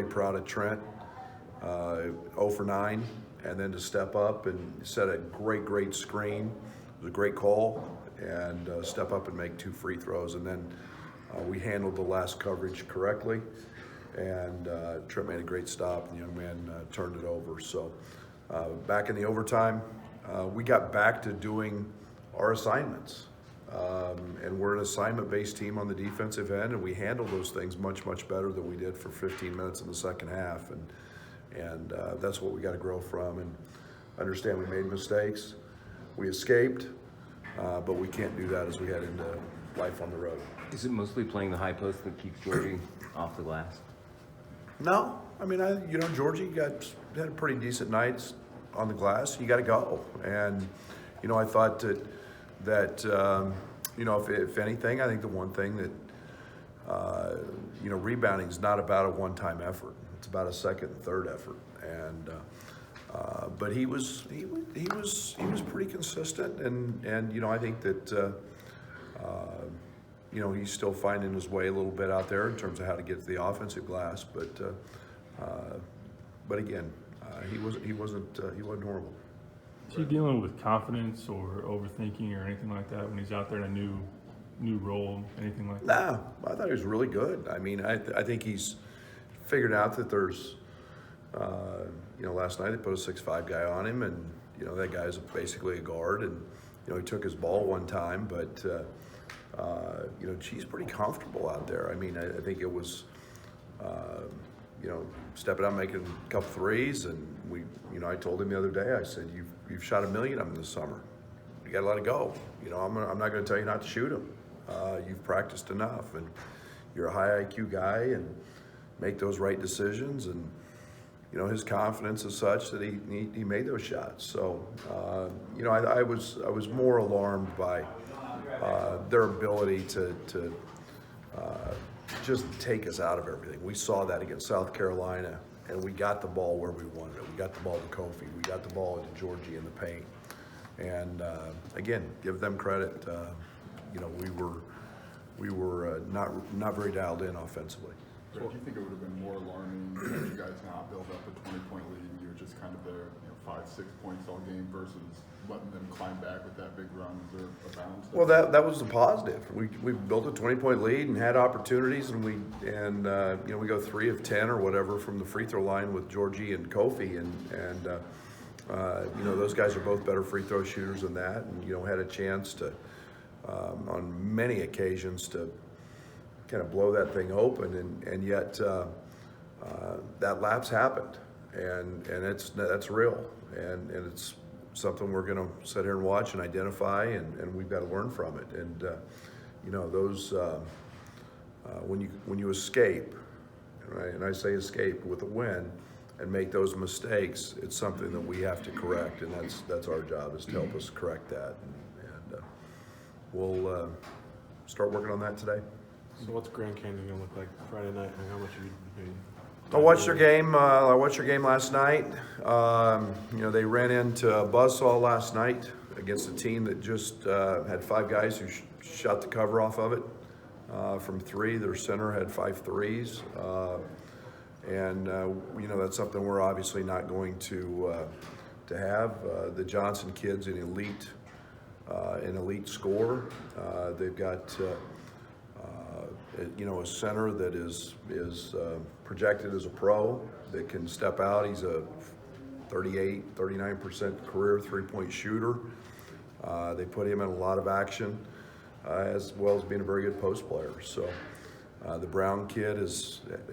really proud of Trent, 0 for 9, and then to step up and set a great screen. It was a great call, and step up and make 2 free throws. And then we handled the last coverage correctly, and Trent made a great stop, and the young man turned it over. So back in the overtime, we got back to doing our assignments. And we're an assignment-based team on the defensive end, and we handle those things much better than we did for 15 minutes in the second half. And that's what we got to grow from, and understand we made mistakes. We escaped, but we can't do that as we head into life on the road. Is it mostly playing the high post that keeps Georgie off the glass? No, I mean, Georgie had pretty decent nights on the glass. You got to go, and I thought that if anything, I think the one thing that rebounding is not about a one-time effort. It's about a second and third effort, and but he was pretty consistent, and I think that he's still finding his way a little bit out there in terms of how to get to the offensive glass, but again, he wasn't horrible. Is he dealing with confidence or overthinking or anything like that when he's out there in a new role, anything like that? Nah, I thought he was really good. I mean, I think he's figured out that there's, last night they put a 6'5" guy on him, and that guy's basically a guard, and he took his ball one time, but he's pretty comfortable out there. I mean, I think it was, stepping out, making a couple threes, and I told him the other day, I said, you've shot 1 million of them this summer. You got to let it go. I'm not going to tell you not to shoot them. You've practiced enough, and you're a high IQ guy, and make those right decisions. And his confidence is such that he made those shots. So I was more alarmed by their ability to just take us out of everything. We saw that against South Carolina, and we got the ball where we wanted it. We got the ball to Kofi. We got the ball to Georgie in the paint. And again, give them credit. We were not very dialed in offensively. Brad, do you think it would have been more alarming had you guys not build up a 20-point lead and you were just kind of there, 5-6 points all game versus letting them climb back with that big run? Is there a balance there? Well, that was the positive. We built a 20-point lead and had opportunities, and we go 3 of 10 or whatever from the free throw line with Georgie and Kofi, and those guys are both better free throw shooters than that, and had a chance to on many occasions to kind of blow that thing open, and yet that lapse happened, and that's real, and it's something we're going to sit here and watch and identify, and we've got to learn from it. And those when you escape, right? And I say escape with a win, and make those mistakes, it's something that we have to correct, and that's our job, is to help us correct that, and we'll start working on that today. So what's Grand Canyon gonna look like Friday night, and how much are you? I watched their game. I watched their game last night. They ran into buzzsaw last night against a team that just had 5 guys who shot the cover off of it from 3. Their center had 5 threes, and that's something we're obviously not going to have. The Johnson kid's an elite scorer. They've got a center that is projected as a pro, that can step out. He's a 39% career three-point shooter. They put him in a lot of action, as well as being a very good post player. So the Brown kid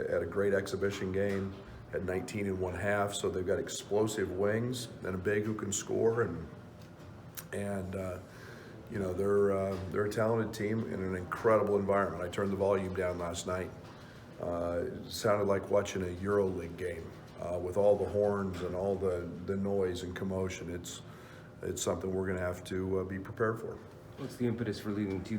had a great exhibition game, had 19 in 1/2. So they've got explosive wings and a big who can score, and they're a talented team in an incredible environment. I turned the volume down last night. It sounded like watching a EuroLeague game with all the horns and all the noise and commotion. It's something we're going to have to be prepared for. What's the impetus for leaving 2